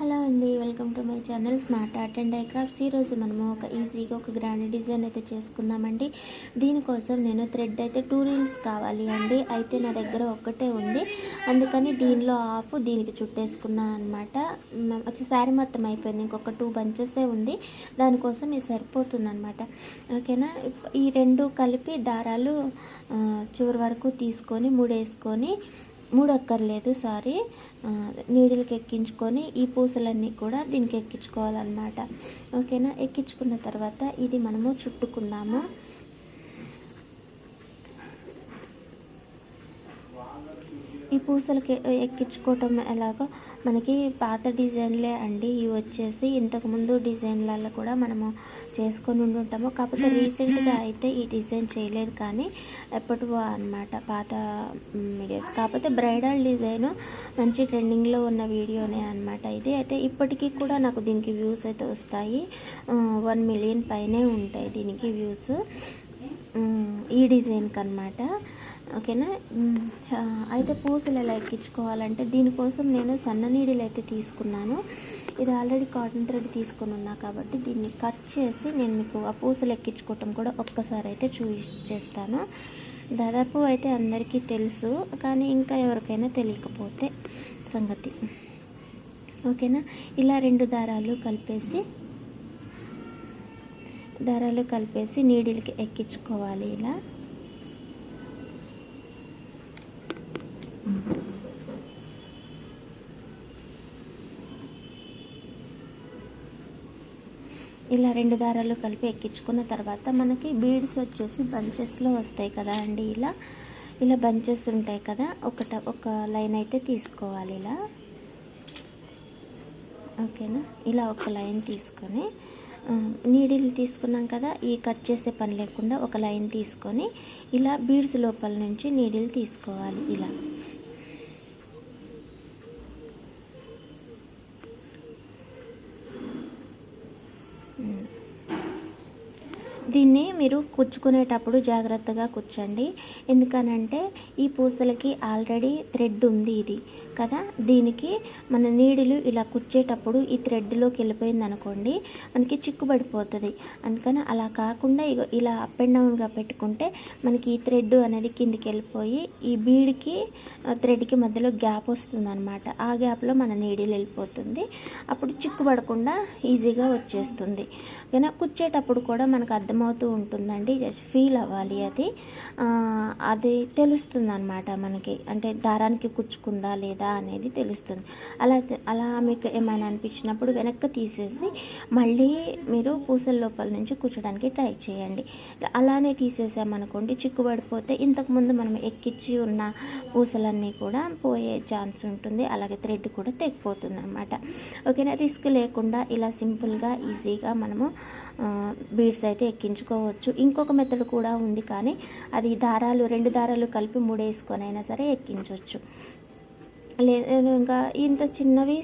Hello అండి, welcome to my channel smart art and dye crafts. ఈరోజు మనము ఒక ఈజీగా ఒక గ్రాండ్ డిజైన్ అయితే చేసుకుందామండి. దీనికోసం నేను థ్రెడ్ అయితే 2 రీల్స్ కావాలి అండి. అయితే నా దగ్గర ఒక్కటే ఉంది, అందుకని దీనిలో హాఫ్ దీనికి చుట్టేసుకున్నాను అనమాట. వచ్చి శారీ మొత్తం అయిపోయింది, ఇంకొక 2 బంచెసే ఉంది. దానికోసం ఇది సరిపోతుంది అనమాట. ఓకేనా. ఈ రెండు కలిపి దారాలు చివరి వరకు తీసుకొని ముడేసుకొని, మూడక్కర్లేదు సారీ, నీడిల్కి ఎక్కించుకొని ఈ పూసలన్నీ కూడా దీనికి ఎక్కించుకోవాలన్నమాట. ఓకేనా. ఎక్కించుకున్న తర్వాత ఇది మనము చుట్టుకున్నాము. ఈ పూసలకి ఎక్కించుకోవటం ఎలాగో మనకి పాత డిజైన్లే అండి. ఇవి వచ్చేసి ఇంతకుముందు డిజైన్లలో కూడా మనము చేసుకొని ఉంటాము. కాకపోతే రీసెంట్గా అయితే ఈ డిజైన్ చేయలేదు, కానీ ఎప్పటివో అనమాట పాత వీడియోస్. కాకపోతే బ్రైడల్ డిజైన్ మంచి ట్రెండింగ్లో ఉన్న వీడియోనే అనమాట ఇది. అయితే ఇప్పటికీ కూడా నాకు దీనికి వ్యూస్ అయితే వస్తాయి, 1 మిలియన్ పైనే ఉంటాయి దీనికి వ్యూస్, ఈ డిజైన్కి అనమాట. ఓకేనా. అయితే పూసలు ఎలా ఎక్కించుకోవాలంటే దీనికోసం నేను సన్న నీడిలు అయితే తీసుకున్నాను. ఇది ఆల్రెడీ కాటన్ థ్రెడ్ తీసుకొని ఉన్నా కాబట్టి దీన్ని కట్ చేసి నేను మీకు ఆ పూసలు ఎక్కించుకోవటం కూడా ఒక్కసారి అయితే చూసేస్తాను. దాదాపు అయితే అందరికీ తెలుసు, కానీ ఇంకా ఎవరికైనా తెలియకపోతే సంగతి. ఓకేనా. ఇలా 2 దారాలు కలిపేసి నీడిల్కి ఎక్కించుకోవాలి. ఇలా 2 దారాలు కలిపి ఎక్కించుకున్న తర్వాత మనకి బీడ్స్ వచ్చేసి బంచెస్లో వస్తాయి కదా అండి. ఇలా బంచెస్ ఉంటాయి కదా, ఒక లైన్ అయితే తీసుకోవాలి ఇలా. ఓకేనా. ఇలా ఒక లైన్ తీసుకొని నీడిల్ తీసుకున్నాం కదా, ఈ కట్ చేసే పని లేకుండా ఒక లైన్ తీసుకొని ఇలా బీడ్స్ లోపల నుంచి నీడిల్ తీసుకోవాలి ఇలా. దీన్ని మీరు కుచ్చుకునేటప్పుడు జాగ్రత్తగా కుచ్చండి. ఎందుకనంటే ఈ పూసలకి ఆల్రెడీ థ్రెడ్ ఉంది ఇది కదా, దీనికి మన నీడిలు ఇలా కుచ్చేటప్పుడు ఈ థ్రెడ్లోకి వెళ్ళిపోయింది అనుకోండి, మనకి చిక్కుబడిపోతుంది. అందుకని అలా కాకుండా ఇలా అప్ అండ్ డౌన్గా పెట్టుకుంటే మనకి ఈ థ్రెడ్ అనేది కిందికి వెళ్ళిపోయి ఈ బీడ్కి థ్రెడ్కి మధ్యలో గ్యాప్ వస్తుంది అనమాట. ఆ గ్యాప్లో మన నీడిలు వెళ్ళిపోతుంది, అప్పుడు చిక్కుబడకుండా ఈజీగా వచ్చేస్తుంది. కానీ కుచ్చేటప్పుడు కూడా మనకు అర్థమవుతూ ఉంటుందండి, జస్ట్ ఫీల్ అవ్వాలి, అది తెలుస్తుంది అనమాట మనకి. అంటే దారానికి కుచ్చుకుందా లేదా అనేది తెలుస్తుంది. అలా మీకు ఏమైనా అనిపించినప్పుడు వెనక్కి తీసేసి మళ్ళీ మీరు పూసల లోపల నుంచి కుచ్చడానికి ట్రై చేయండి. అలానే తీసేసామనుకోండి చిక్కుబడిపోతే ఇంతకుముందు మనం ఎక్కించి ఉన్న పూసలన్నీ కూడా పోయే ఛాన్స్ ఉంటుంది, అలాగే థ్రెడ్ కూడా తెగిపోతుంది అనమాట. ఓకేనా. రిస్క్ లేకుండా ఇలా సింపుల్గా ఈజీగా మనము బీడ్స్ అయితే ఎక్కించుకోవచ్చు. ఇంకొక మెథడ్ కూడా ఉంది, కానీ అది 2 దారాలు కలిపి ముడేసుకొని అయినా సరే ఎక్కించవచ్చు. లేదు ఇంకా ఇంత చిన్నవి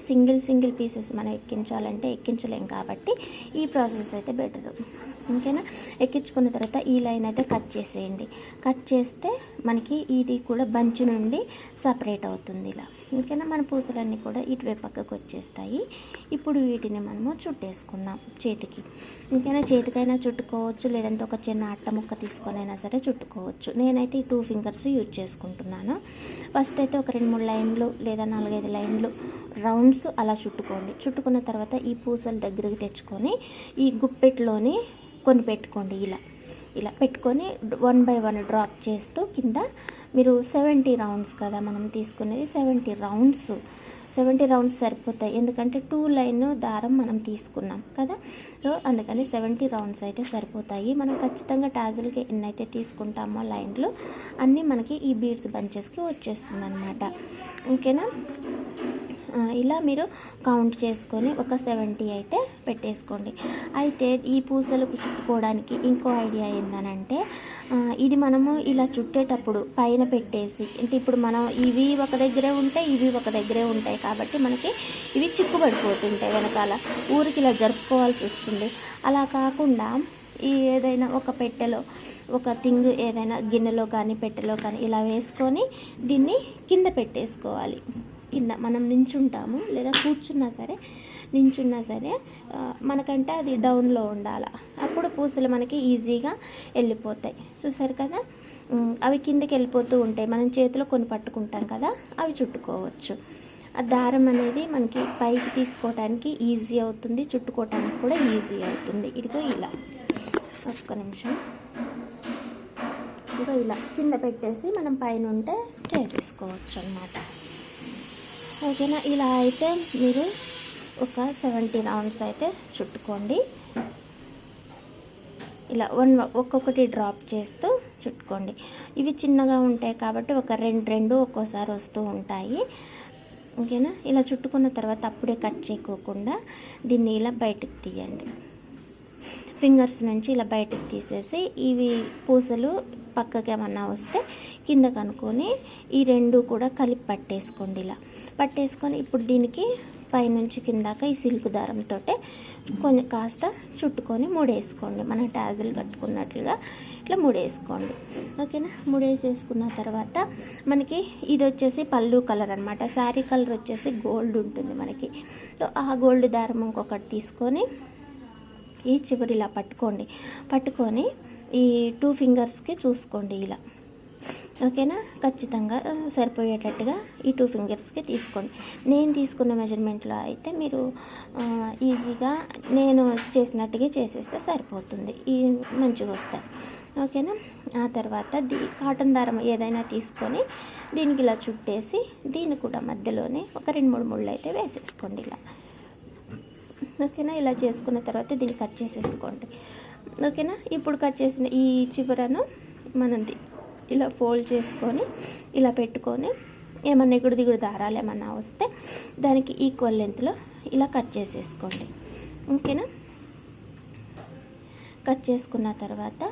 సింగిల్ పీసెస్ మనం ఎక్కించాలంటే ఎక్కించలేం, కాబట్టి ఈ ప్రాసెస్ అయితే బెటర్. ఓకేనా. ఎక్కించుకున్న తర్వాత ఈ లైన్ అయితే కట్ చేసేయండి. కట్ చేస్తే మనకి ఇది కూడా బంచ్ నుండి సపరేట్ అవుతుంది ఇలా. ఓకేనా. మన పూసలన్నీ కూడా ఇటువైపు పక్కకు వచ్చేస్తాయి. ఇప్పుడు వీటిని మనము చుట్టేసుకుందాం చేతికి. ఓకేనా. చేతికైనా చుట్టుకోవచ్చు, లేదంటే ఒక చిన్న అట్ట ముక్క తీసుకొని అయినా సరే చుట్టుకోవచ్చు. నేనైతే ఈ 2 ఫింగర్స్ యూజ్ చేసుకుంటున్నాను. ఫస్ట్ అయితే ఒక 2-3 లైన్లు లేదా 4-5 లైన్లు రౌండ్స్ అలా చుట్టుకోండి. చుట్టుకున్న తర్వాత ఈ పూసలు దగ్గరికి తెచ్చుకొని ఈ గుప్పెట్లోని కొన్ని పెట్టుకోండి. ఇలా పెట్టుకొని 1 by 1 డ్రాప్ చేస్తూ కింద మీరు 70 రౌండ్స్ కదా మనం తీసుకునేది, 70 రౌండ్స్ సరిపోతాయి. ఎందుకంటే 2 లైన్ దారం మనం తీసుకున్నాం కదా, సో అందుకని 70 రౌండ్స్ అయితే సరిపోతాయి. మనం ఖచ్చితంగా టాజిల్కి ఎన్నైతే తీసుకుంటామో లైన్లు అన్నీ మనకి ఈ బీడ్స్ బంచెస్కి వచ్చేస్తుంది అనమాట. ఓకేనా. ఇలా మీరు కౌంట్ చేసుకొని ఒక 70 అయితే పెట్టేసుకోండి. అయితే ఈ పూసలకు చుట్టుకోవడానికి ఇంకో ఐడియా ఏందనంటే, ఇది మనము ఇలా చుట్టేటప్పుడు పైన పెట్టేసి, అంటే ఇప్పుడు మనం ఇవి ఒక దగ్గరే ఉంటాయి, ఇవి ఒక దగ్గరే ఉంటాయి కాబట్టి మనకి ఇవి చిక్కుబడిపోతుంటాయి వెనకాల, ఊరికి ఇలా జరుపుకోవాల్సి వస్తుంది. అలా కాకుండా ఈ ఏదైనా ఒక పెట్టెలో ఒక ఏదైనా గిన్నెలో కానీ పెట్టెలో కానీ ఇలా వేసుకొని దీన్ని కింద పెట్టేసుకోవాలి. కింద మనం నించుంటాము లేదా కూర్చున్నా సరే నించున్నా సరే మనకంటే అది డౌన్లో ఉండాలి. అప్పుడు పూసలు మనకి ఈజీగా వెళ్ళిపోతాయి. చూసారు కదా, అవి కిందకి వెళ్ళిపోతూ ఉంటాయి. మనం చేతిలో కొన్ని పట్టుకుంటాం కదా, అవి చుట్టుకోవచ్చు. ఆ దారం అనేది మనకి పైకి తీసుకోవడానికి ఈజీ అవుతుంది, చుట్టుకోవటానికి కూడా ఈజీ అవుతుంది. ఇదిగో ఇలా ఒక్క నిమిషం, ఇదిగో ఇలా కింద పెట్టేసి మనం పైన ఉంటే చేసేసుకోవచ్చు అన్నమాట. ఓకేనా, ఇలా అయితే మీరు ఒక 70 రౌండ్స్ అయితే చుట్టుకోండి. ఇలా ఒక్కొక్కటి డ్రాప్ చేస్తూ చుట్టుకోండి. ఇవి చిన్నగా ఉంటాయి కాబట్టి ఒక రెండు ఒక్కోసారి వస్తూ ఉంటాయి. ఓకేనా, ఇలా చుట్టుకున్న తర్వాత అప్పుడే కట్ చేయకోకుండా దీన్ని ఇలా బయటకు తీయండి. ఫింగర్స్ నుంచి ఇలా బయటకు తీసేసి ఇవి పూసలు పక్కకి ఏమన్నా వస్తే కింద కనుక్కొని ఈ రెండు కూడా కలిపి పట్టేసుకోండి. ఇలా పట్టేసుకొని ఇప్పుడు దీనికి పైనుంచి కిందాక ఈ సిల్క్ దారంతో కొంచెం కాస్త చుట్టుకొని ముడేసుకోండి. మనం టాజిల్ కట్టుకున్నట్లుగా ఇట్లా ముడేసుకోండి. ఓకేనా, ముడేసేసుకున్న తర్వాత మనకి ఇది వచ్చేసి పళ్ళు కలర్ అనమాట. శారీ కలర్ వచ్చేసి గోల్డ్ ఉంటుంది మనకి. సో ఆ గోల్డ్ దారం ఇంకొకటి తీసుకొని ఈ చివరి ఇలా పట్టుకొని ఈ 2 ఫింగర్స్కి చూసుకోండి ఇలా. ఓకేనా, ఖచ్చితంగా సరిపోయేటట్టుగా ఈ 2 ఫింగర్స్కి తీసుకోండి. నేను తీసుకున్న మెజర్మెంట్లో అయితే మీరు ఈజీగా నేను చేసినట్టుగా చేసేస్తే సరిపోతుంది, ఈ మంచిగా వస్తాయి. ఓకేనా, ఆ తర్వాత కాటన్ దారం ఏదైనా తీసుకొని దీనికి ఇలా చుట్టేసి దీన్ని కూడా మధ్యలోనే ఒక 2-3 ముళ్ళు అయితే వేసేసుకోండి ఇలా. ఓకేనా, ఇలా చేసుకున్న తర్వాత దీన్ని కట్ చేసేసుకోండి. ఓకేనా, ఇప్పుడు కట్ చేసిన ఈ చివరను మనం ఇలా ఫోల్డ్ చేసుకొని ఇలా పెట్టుకొని ఏమన్నా ఎగుడు దిగుడు దారాలు ఏమన్నా వస్తే దానికి ఈక్వల్ లెంత్లో ఇలా కట్ చేసేసుకోండి. ఓకేనా, కట్ చేసుకున్న తర్వాత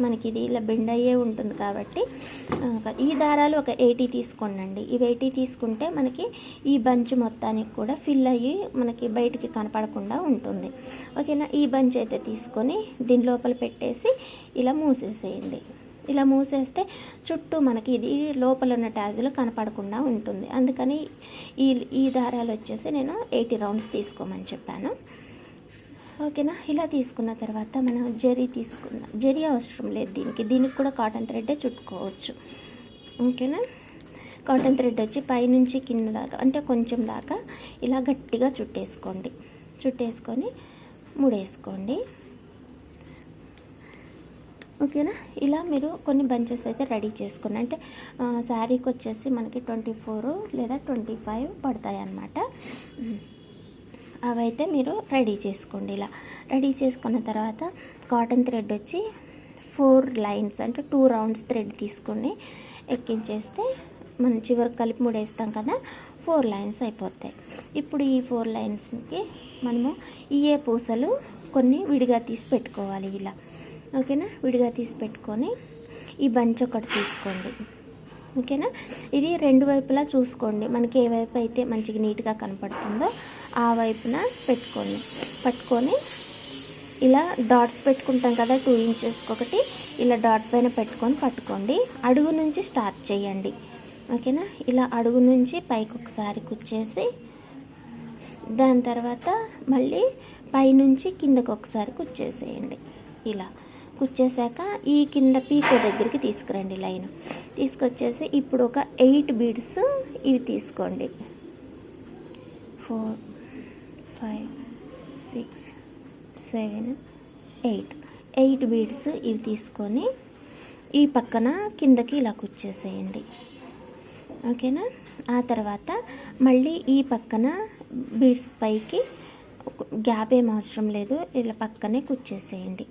మనకి ఇది ఇలా బెండ్ అయ్యే ఉంటుంది కాబట్టి ఈ దారాలు ఒక 80 తీసుకోండి. ఇవి 80 తీసుకుంటే మనకి ఈ బంచ్ మొత్తానికి కూడా ఫిల్ అయ్యి మనకి బయటికి కనపడకుండా ఉంటుంది. ఓకేనా, ఈ బంచ్ అయితే తీసుకొని దీని లోపల పెట్టేసి ఇలా మూసేసేయండి. ఇలా మూసేస్తే చుట్టూ మనకి ఇది లోపల ఉన్న ట్యాజులు కనపడకుండా ఉంటుంది. అందుకని ఈ దారాలు వచ్చేసి నేను 80 రౌండ్స్ తీసుకోమని చెప్పాను. ఓకేనా, ఇలా తీసుకున్న తర్వాత మనం జరీ అవసరం లేదు దీనికి కూడా కాటన్ థ్రెడ్డే చుట్టుకోవచ్చు. ఓకేనా, కాటన్ థ్రెడ్ వచ్చి పైనుంచి కింద దాకా అంటే కొంచెం దాకా ఇలా గట్టిగా చుట్టేసుకొని ముడేసుకోండి. ఓకేనా, ఇలా మీరు కొన్ని బంచెస్ అయితే రెడీ చేసుకోండి. అంటే శారీకి వచ్చేసి మనకి 24 లేదా 25 పడతాయి అన్నమాట. అవైతే మీరు రెడీ చేసుకోండి. ఇలా రెడీ చేసుకున్న తర్వాత కాటన్ థ్రెడ్ వచ్చి 4 లైన్స్ అంటే 2 రౌండ్స్ థ్రెడ్ తీసుకొని ఎక్కించేస్తే మనం చివరికి కలిపి ముడేస్తాం కదా, 4 లైన్స్ అయిపోతాయి. ఇప్పుడు ఈ 4 లైన్స్కి మనము ఏ పూసలు కొన్ని విడిగా తీసి పెట్టుకోవాలి ఇలా. ఓకేనా, విడిగా తీసి పెట్టుకొని ఈ బంచ్ ఒకటి తీసుకోండి. ఓకేనా, ఇది 2 వైపులా చూసుకోండి. మనకి ఏ వైపు అయితే మంచిగా నీట్గా కనపడుతుందో ఆ వైపున పట్టుకొని ఇలా డాట్స్ పెట్టుకుంటాం కదా 2 ఇంచెస్కి ఒకటి, ఇలా డాట్ పైన పెట్టుకొని పట్టుకోండి. అడుగు నుంచి స్టార్ట్ చేయండి. ఓకేనా, ఇలా అడుగు నుంచి పైకి ఒకసారి కుచ్చేసి దాని తర్వాత మళ్ళీ పైనుంచి కిందకు ఒకసారి కుచ్చేసేయండి. ఇలా కుచ్చేసాక ఈ కింద పీకో దగ్గరికి తీసుకురండి లైన్. తీసుకొచ్చేసి ఇప్పుడు ఒక 8 బీడ్స్ ఇవి తీసుకోండి. 4 5 6 7 8 బీడ్స్ ఇవి తీసుకొని ఈ పక్కన కిందకి ఇలా కుచ్చేసేయండి. ఓకేనా, ఆ తర్వాత మళ్ళీ ఈ పక్కన బీడ్స్ పైకి గ్యాప్ ఏం అవసరం లేదు, ఇలా పక్కనే కుచ్చేసేయండి.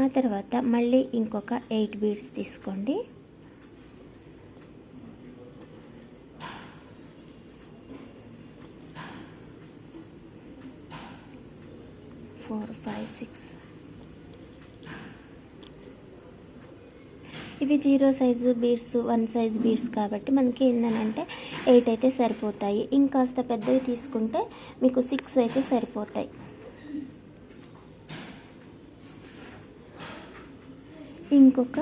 ఆ తర్వాత మళ్ళీ ఇంకొక 8 బీడ్స్ తీసుకోండి. 4 5 6 ఇవి 0 సైజు బీడ్స్ 1 సైజ్ బీడ్స్ కాబట్టి మనకి ఏంటంటే 8 అయితే సరిపోతాయి. ఇంకాస్త పెద్దవి తీసుకుంటే మీకు 6 అయితే సరిపోతాయి. ఇంకొక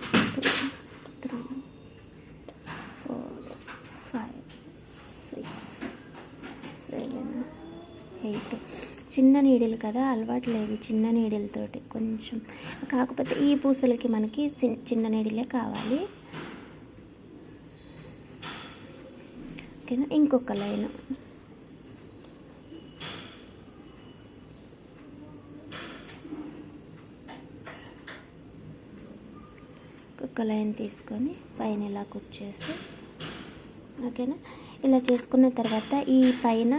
3 4 5 7, 8. చిన్న నీడిల్ కదా, అలవాటు లేదు చిన్న నీడిల్తోటి కొంచెం. కాకపోతే ఈ పూసలకి మనకి చిన్న నీడిలే కావాలి. ఓకేనా, ఇంకొక లైన్ ఒక లైన్ తీసుకొని పైన ఇలా కుచ్చేసి, ఓకేనా. ఇలా చేసుకున్న తర్వాత ఈ పైన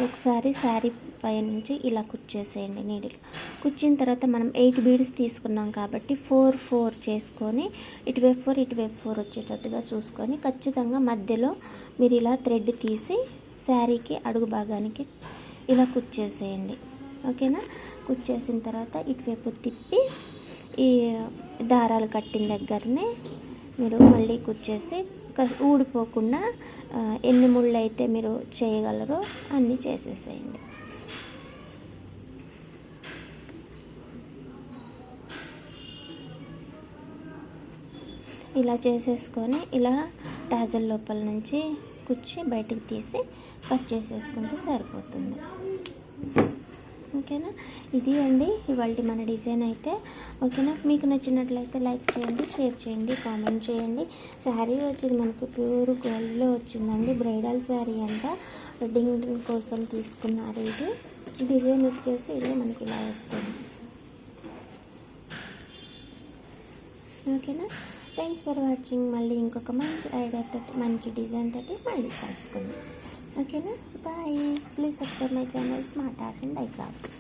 ఒకసారి శారీ పైన నుంచి ఇలా కుచ్చేసేయండి నీడిల్. కుచ్చిన తర్వాత మనం 8 బీడ్స్ తీసుకున్నాం కాబట్టి 4, 4 చేసుకొని ఇటువైపు 4 ఇటువైపు 4 వచ్చేటట్టుగా చూసుకొని ఖచ్చితంగా మధ్యలో మీరు ఇలా థ్రెడ్ తీసి శారీకి అడుగు భాగానికి ఇలా కుచ్చేసేయండి. ఓకేనా, కుచ్చేసిన తర్వాత ఇటువైపు తిప్పి ఈ దారాలు కట్టిన దగ్గరనే మీరు మళ్ళీ కుచ్చేసి ఊడిపోకుండా ఎన్ని ముళ్ళు అయితే మీరు చేయగలరో అన్నీ చేసేసేయండి. ఇలా చేసేసుకొని ఇలా టాజల్ లోపల నుంచి కుచ్చి బయటికి తీసి కట్ చేసేసుకుంటే సరిపోతుంది. ఓకేనా, ఇది అండి ఇవాళ మన డిజైన్ అయితే. ఓకేనా, మీకు నచ్చినట్లయితే లైక్ చేయండి, షేర్ చేయండి, కామెంట్ చేయండి. శారీ వచ్చేది మనకి ప్యూర్ గోల్డ్లో వచ్చిందండి. బ్రైడల్ శారీ అంట, వెడ్డింగ్ కోసం తీసుకున్నారు. ఇది డిజైన్ వచ్చేసి ఇది మనకి ఇలా వస్తుంది. ఓకేనా, థ్యాంక్స్ ఫర్ వాచింగ్. మళ్ళీ ఇంకొక మంచి ఐడియా తోటి మంచి డిజైన్ తోటి మళ్ళీ కలుసుకుందాం. ఓకేనా, bye. Please subscribe my channel smart art and dye crafts.